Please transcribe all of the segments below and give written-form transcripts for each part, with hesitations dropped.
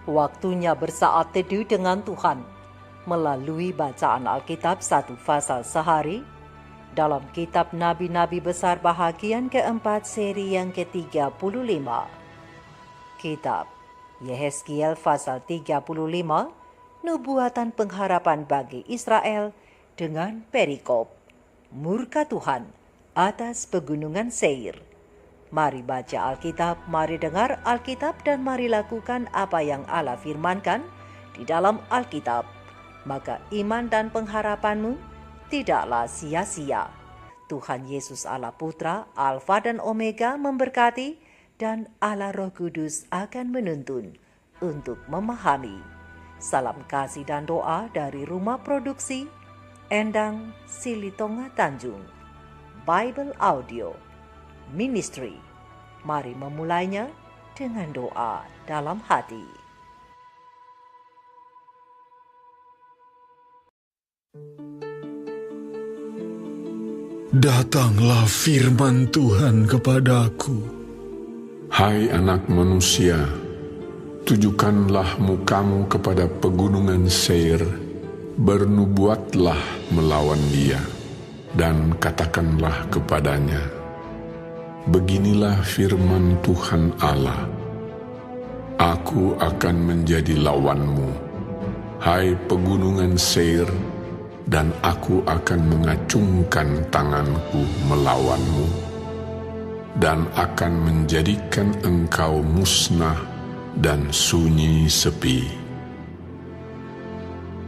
Waktunya bersaat teduh dengan Tuhan melalui bacaan Alkitab 1 pasal sehari dalam kitab Nabi-Nabi Besar bahagian keempat seri yang ke-35. Kitab Yehezkiel pasal 35, Nubuatan pengharapan bagi Israel dengan perikop murka Tuhan atas pegunungan Seir. Mari baca Alkitab, mari dengar Alkitab, dan mari lakukan apa yang Allah firmankan di dalam Alkitab. Maka iman dan pengharapanmu tidaklah sia-sia. Tuhan Yesus Allah Putra, Alfa dan Omega memberkati, dan Allah Roh Kudus akan menuntun untuk memahami. Salam kasih dan doa dari Rumah Produksi Endang Silitonga Tanjung Bible Audio Ministry. Mari memulainya dengan doa dalam hati. Datanglah firman Tuhan kepadaku. Hai anak manusia, tujukanlah mukamu kepada pegunungan Seir, bernubuatlah melawan dia, dan katakanlah kepadanya, beginilah firman Tuhan Allah, aku akan menjadi lawanmu, hai pegunungan Seir, dan aku akan mengacungkan tanganku melawanmu, dan akan menjadikan engkau musnah dan sunyi sepi.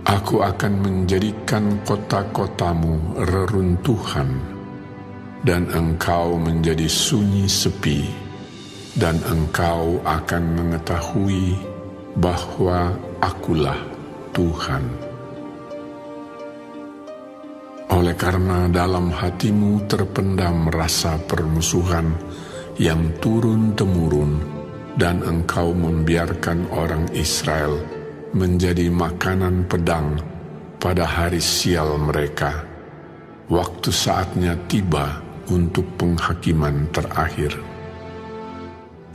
Aku akan menjadikan kota-kotamu reruntuhan, dan engkau menjadi sunyi sepi, dan engkau akan mengetahui bahwa akulah Tuhan. Oleh karena dalam hatimu terpendam rasa permusuhan yang turun-temurun, dan engkau membiarkan orang Israel menjadi makanan pedang pada hari sial mereka, waktu saatnya tiba untuk penghakiman terakhir.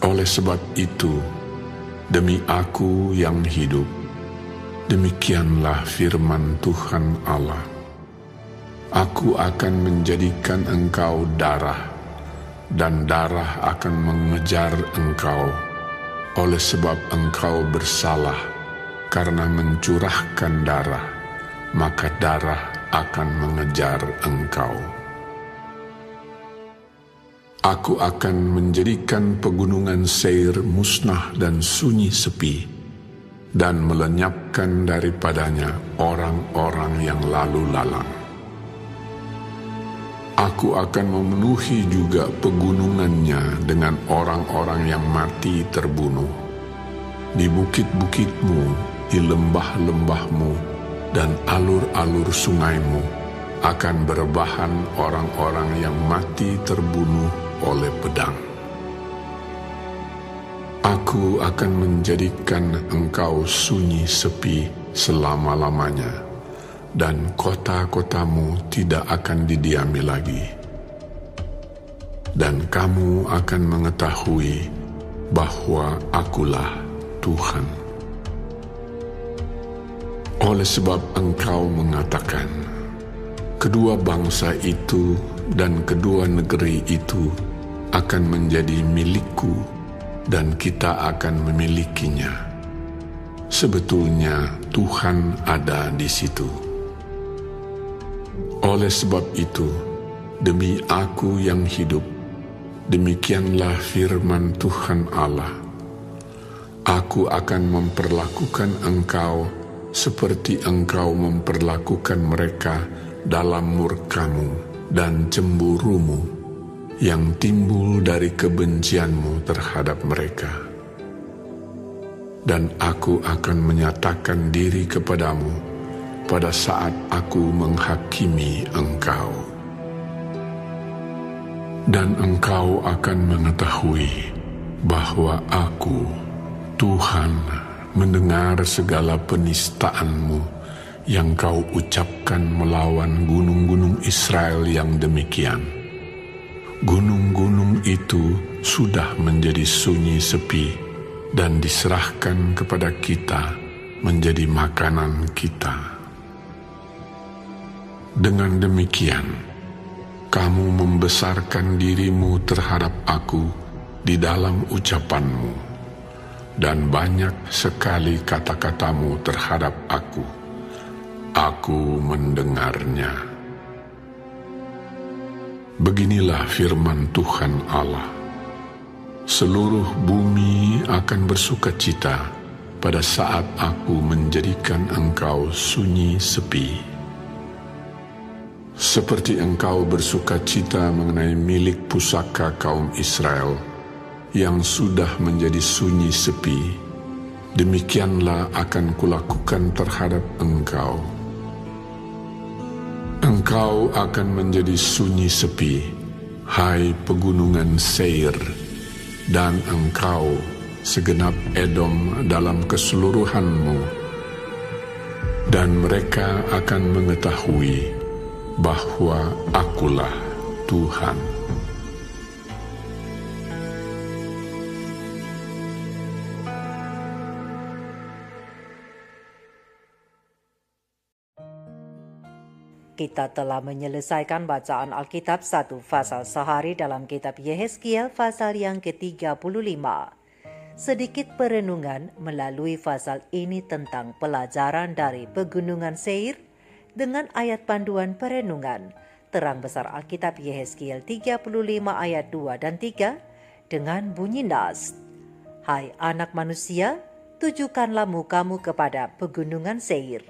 Oleh sebab itu, demi aku yang hidup, demikianlah firman Tuhan Allah, aku akan menjadikan engkau darah, dan darah akan mengejar engkau, oleh sebab engkau bersalah karena mencurahkan darah, maka darah akan mengejar engkau. Aku akan menjadikan pegunungan Seir musnah dan sunyi sepi, dan melenyapkan daripadanya orang-orang yang lalu lalang. Aku akan memenuhi juga pegunungannya dengan orang-orang yang mati terbunuh. Di bukit-bukitmu, di lembah-lembahmu, dan alur-alur sungaimu akan berbahan orang-orang yang mati terbunuh oleh pedang. Aku akan menjadikan engkau sunyi sepi selama-lamanya, dan kota-kotamu tidak akan didiami lagi. Dan kamu akan mengetahui bahwa akulah Tuhan. Oleh sebab engkau mengatakan, kedua bangsa itu dan kedua negeri itu akan menjadi milikku, dan kita akan memilikinya. Sebetulnya Tuhan ada di situ. Oleh sebab itu, demi aku yang hidup, demikianlah firman Tuhan Allah, aku akan memperlakukan engkau seperti engkau memperlakukan mereka dalam murkamu dan cemburumu yang timbul dari kebencianmu terhadap mereka. Dan aku akan menyatakan diri kepadamu pada saat aku menghakimi engkau. Dan engkau akan mengetahui bahwa aku, Tuhan, mendengar segala penistaanmu yang kau ucapkan melawan gunung-gunung Israel yang demikian. Gunung-gunung itu sudah menjadi sunyi sepi, dan diserahkan kepada kita menjadi makanan kita. Dengan demikian, kamu membesarkan dirimu terhadap aku di dalam ucapanmu, dan banyak sekali kata-katamu terhadap aku. Aku mendengarnya. Beginilah firman Tuhan Allah. Seluruh bumi akan bersukacita pada saat aku menjadikan engkau sunyi sepi. Seperti engkau bersukacita mengenai milik pusaka kaum Israel yang sudah menjadi sunyi sepi, demikianlah akan kulakukan terhadap engkau. Engkau akan menjadi sunyi sepi, hai pegunungan Seir, dan engkau segenap Edom dalam keseluruhanmu, dan mereka akan mengetahui bahwa akulah Tuhan. Kita telah menyelesaikan bacaan Alkitab satu fasal sehari dalam kitab Yehezkiel fasal yang ke-35. Sedikit perenungan melalui fasal ini tentang pelajaran dari Pegunungan Seir dengan ayat panduan perenungan terang besar Alkitab Yehezkiel 35 ayat 2 dan 3 dengan bunyi nas. Hai anak manusia, tujukanlah mukamu kepada Pegunungan Seir.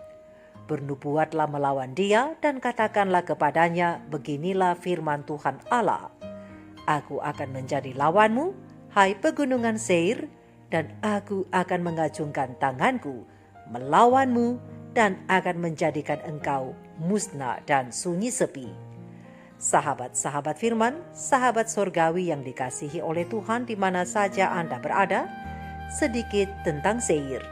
Bernubuatlah melawan dia dan katakanlah kepadanya, beginilah firman Tuhan Allah. Aku akan menjadi lawanmu, hai pegunungan Seir, dan aku akan mengacungkan tanganku melawanmu dan akan menjadikan engkau musnah dan sunyi sepi. Sahabat-sahabat firman, sahabat sorgawi yang dikasihi oleh Tuhan di mana saja Anda berada, sedikit tentang Seir.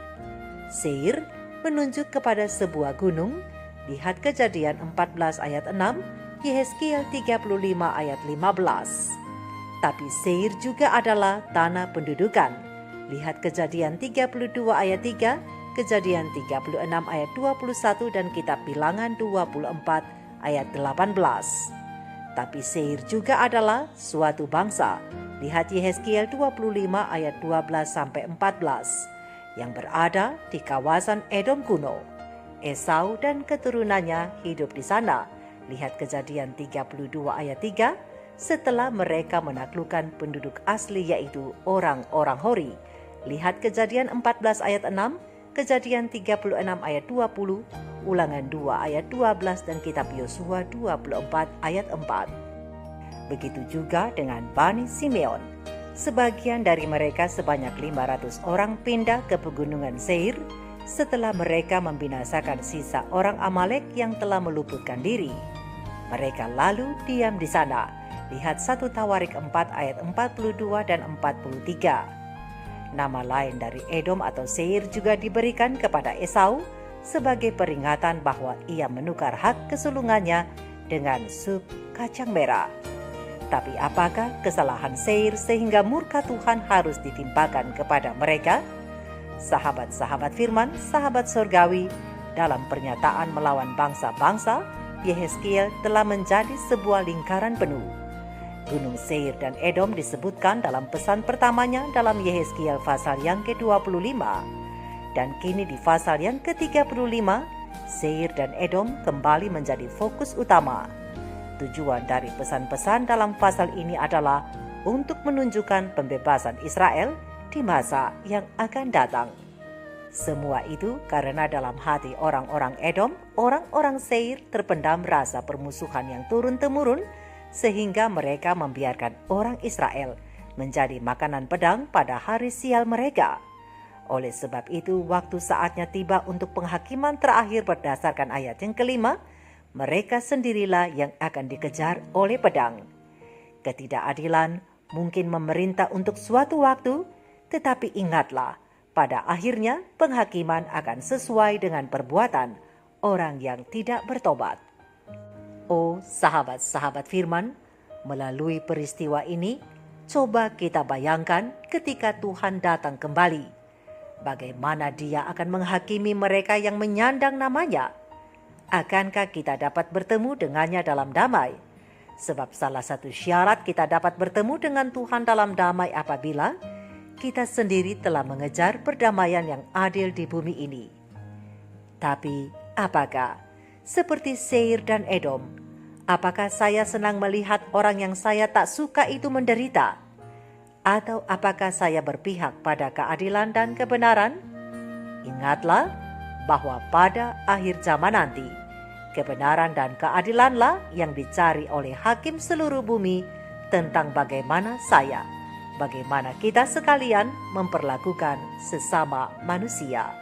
Seir menunjuk kepada sebuah gunung. Lihat Kejadian 14 ayat 6, Yehezkiel 35 ayat 15. Tapi Seir juga adalah tanah pendudukan. Lihat Kejadian 32 ayat 3, Kejadian 36 ayat 21 dan Kitab Bilangan 24 ayat 18. Tapi Seir juga adalah suatu bangsa. Lihat Yehezkiel 25 ayat 12 sampai 14. Yang berada di kawasan Edom kuno. Esau dan keturunannya hidup di sana. Lihat Kejadian 32 ayat 3, setelah mereka menaklukkan penduduk asli yaitu orang-orang Hori. Lihat Kejadian 14 ayat 6, Kejadian 36 ayat 20, Ulangan 2 ayat 12 dan Kitab Yosua 24 ayat 4. Begitu juga dengan Bani Simeon. Sebagian dari mereka sebanyak 500 orang pindah ke Pegunungan Seir setelah mereka membinasakan sisa orang Amalek yang telah meluputkan diri. Mereka lalu diam di sana. Lihat 1 Tawarik 4 ayat 42 dan 43. Nama lain dari Edom atau Seir juga diberikan kepada Esau sebagai peringatan bahwa ia menukar hak kesulungannya dengan sup kacang merah. Tapi apakah kesalahan Seir sehingga murka Tuhan harus ditimpakan kepada mereka? Sahabat-sahabat firman, sahabat sorgawi, dalam pernyataan melawan bangsa-bangsa, Yehezkiel telah menjadi sebuah lingkaran penuh. Gunung Seir dan Edom disebutkan dalam pesan pertamanya dalam Yehezkiel pasal yang ke-25. Dan kini di pasal yang ke-35, Seir dan Edom kembali menjadi fokus utama. Tujuan dari pesan-pesan dalam pasal ini adalah untuk menunjukkan pembebasan Israel di masa yang akan datang. Semua itu karena dalam hati orang-orang Edom, orang-orang Seir terpendam rasa permusuhan yang turun-temurun sehingga mereka membiarkan orang Israel menjadi makanan pedang pada hari sial mereka. Oleh sebab itu, waktu saatnya tiba untuk penghakiman terakhir berdasarkan ayat yang kelima, mereka sendirilah yang akan dikejar oleh pedang. Ketidakadilan mungkin memerintah untuk suatu waktu, tetapi ingatlah, pada akhirnya penghakiman akan sesuai dengan perbuatan orang yang tidak bertobat. Oh sahabat-sahabat firman, melalui peristiwa ini, Coba kita bayangkan ketika Tuhan datang kembali. Bagaimana Dia akan menghakimi mereka yang menyandang nama-Nya? Akankah kita dapat bertemu dengannya dalam damai? Sebab salah satu syarat kita dapat bertemu dengan Tuhan dalam damai apabila kita sendiri telah mengejar perdamaian yang adil di bumi ini. Tapi apakah seperti Seir dan Edom, apakah saya senang melihat orang yang saya tak suka itu menderita? Atau apakah saya berpihak pada keadilan dan kebenaran? Ingatlah bahwa pada akhir zaman nanti, kebenaran dan keadilanlah yang dicari oleh hakim seluruh bumi tentang bagaimana kita sekalian memperlakukan sesama manusia.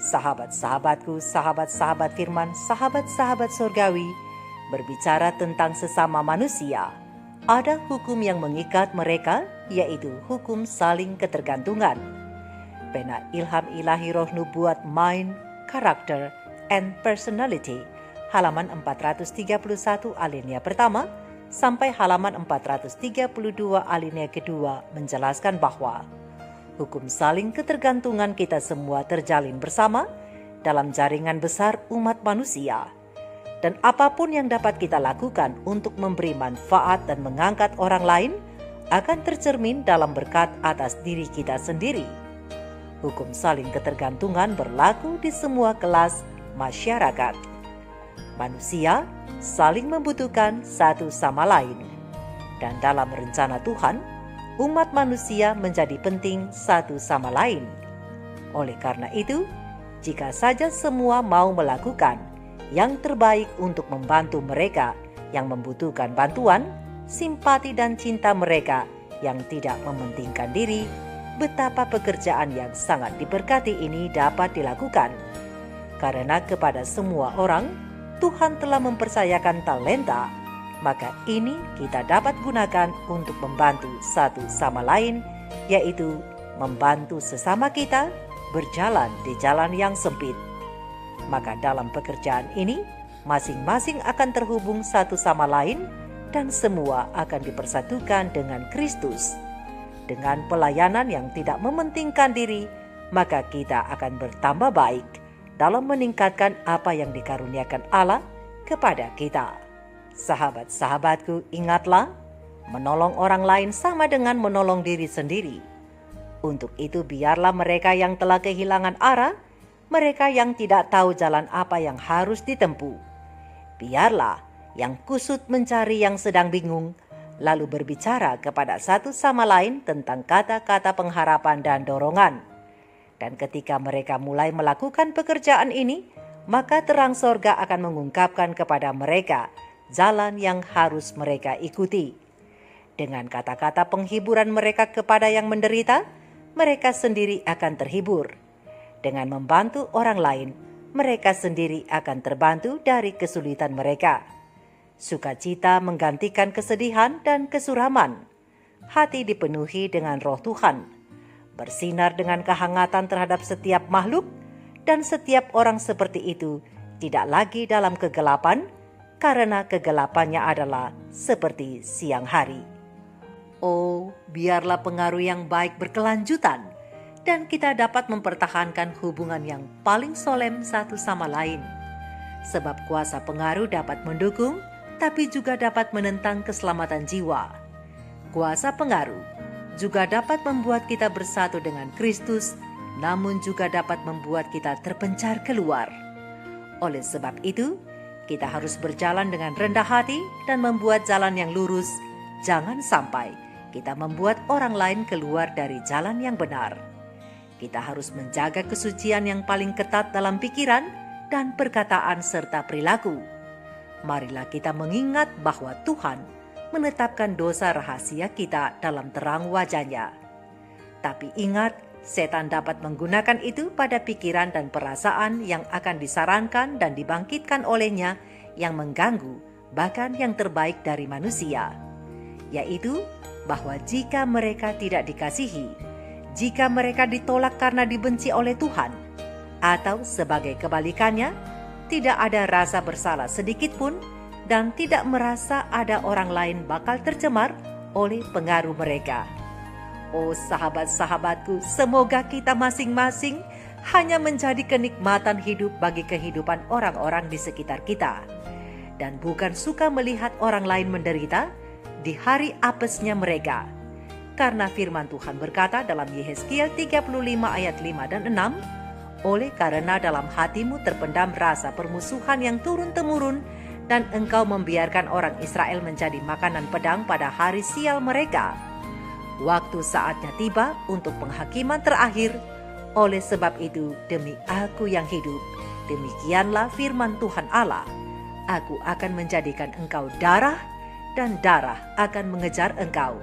Sahabat-sahabatku, sahabat-sahabat firman, sahabat-sahabat surgawi, berbicara tentang sesama manusia, ada hukum yang mengikat mereka, yaitu hukum saling ketergantungan. Pena Ilham Ilahi Roh Nubuat Mind, Character, and Personality, halaman 431 alinea pertama sampai halaman 432 alinea kedua menjelaskan bahwa hukum saling ketergantungan kita semua terjalin bersama dalam jaringan besar umat manusia. Dan apapun yang dapat kita lakukan untuk memberi manfaat dan mengangkat orang lain akan tercermin dalam berkat atas diri kita sendiri. Hukum saling ketergantungan berlaku di semua kelas masyarakat. Manusia saling membutuhkan satu sama lain. Dan dalam rencana Tuhan, umat manusia menjadi penting satu sama lain. Oleh karena itu, jika saja semua mau melakukan yang terbaik untuk membantu mereka yang membutuhkan bantuan, simpati dan cinta mereka yang tidak mementingkan diri, betapa pekerjaan yang sangat diberkati ini dapat dilakukan. Karena kepada semua orang, Tuhan telah mempercayakan talenta, maka ini kita dapat gunakan untuk membantu satu sama lain, yaitu membantu sesama kita berjalan di jalan yang sempit. Maka dalam pekerjaan ini, masing-masing akan terhubung satu sama lain dan semua akan dipersatukan dengan Kristus. Dengan pelayanan yang tidak mementingkan diri, maka kita akan bertambah baik dalam meningkatkan apa yang dikaruniakan Allah kepada kita. Sahabat-sahabatku, ingatlah, menolong orang lain sama dengan menolong diri sendiri. Untuk itu biarlah mereka yang telah kehilangan arah, mereka yang tidak tahu jalan apa yang harus ditempuh, biarlah yang kusut mencari yang sedang bingung, lalu berbicara kepada satu sama lain tentang kata-kata pengharapan dan dorongan. Dan ketika mereka mulai melakukan pekerjaan ini, maka terang sorga akan mengungkapkan kepada mereka jalan yang harus mereka ikuti. Dengan kata-kata penghiburan mereka kepada yang menderita, mereka sendiri akan terhibur. Dengan membantu orang lain, mereka sendiri akan terbantu dari kesulitan mereka. Sukacita menggantikan kesedihan dan kesuraman. Hati dipenuhi dengan roh Tuhan. Bersinar dengan kehangatan terhadap setiap makhluk, dan setiap orang seperti itu tidak lagi dalam kegelapan, karena kegelapannya adalah seperti siang hari. Oh, biarlah pengaruh yang baik berkelanjutan, dan kita dapat mempertahankan hubungan yang paling solemn satu sama lain. Sebab kuasa pengaruh dapat mendukung, tapi juga dapat menentang keselamatan jiwa. Kuasa pengaruh juga dapat membuat kita bersatu dengan Kristus, namun juga dapat membuat kita terpencar keluar. Oleh sebab itu, kita harus berjalan dengan rendah hati dan membuat jalan yang lurus. Jangan sampai kita membuat orang lain keluar dari jalan yang benar. Kita harus menjaga kesucian yang paling ketat dalam pikiran dan perkataan serta perilaku. Marilah kita mengingat bahwa Tuhan menetapkan dosa rahasia kita dalam terang wajah-Nya. Tapi ingat, setan dapat menggunakan itu pada pikiran dan perasaan yang akan disarankan dan dibangkitkan olehnya yang mengganggu bahkan yang terbaik dari manusia, yaitu bahwa jika mereka tidak dikasihi, jika mereka ditolak karena dibenci oleh Tuhan, atau sebagai kebalikannya, tidak ada rasa bersalah sedikit pun dan tidak merasa ada orang lain bakal tercemar oleh pengaruh mereka. Oh sahabat-sahabatku, semoga kita masing-masing hanya menjadi kenikmatan hidup bagi kehidupan orang-orang di sekitar kita, dan bukan suka melihat orang lain menderita di hari apesnya mereka. Karena firman Tuhan berkata dalam Yehezkiel 35 ayat 5 dan 6, oleh karena dalam hatimu terpendam rasa permusuhan yang turun-temurun, dan engkau membiarkan orang Israel menjadi makanan pedang pada hari sial mereka. Waktu saatnya tiba untuk penghakiman terakhir. Oleh sebab itu, demi aku yang hidup, demikianlah firman Tuhan Allah, aku akan menjadikan engkau darah, dan darah akan mengejar engkau.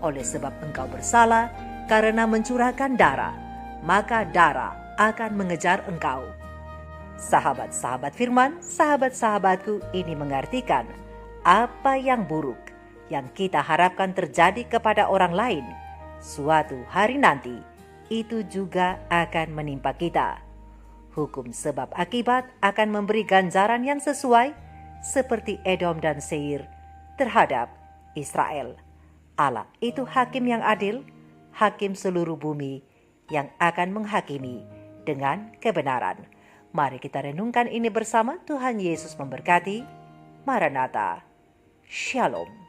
Oleh sebab engkau bersalah karena mencurahkan darah, maka darah akan mengejar engkau. Sahabat-sahabat firman, sahabat-sahabatku, ini mengartikan apa yang buruk yang kita harapkan terjadi kepada orang lain, suatu hari nanti itu juga akan menimpa kita. Hukum sebab akibat akan memberi ganjaran yang sesuai seperti Edom dan Seir terhadap Israel. Allah itu hakim yang adil, hakim seluruh bumi yang akan menghakimi dengan kebenaran. Mari kita renungkan ini bersama. Tuhan Yesus memberkati. Maranatha. Shalom.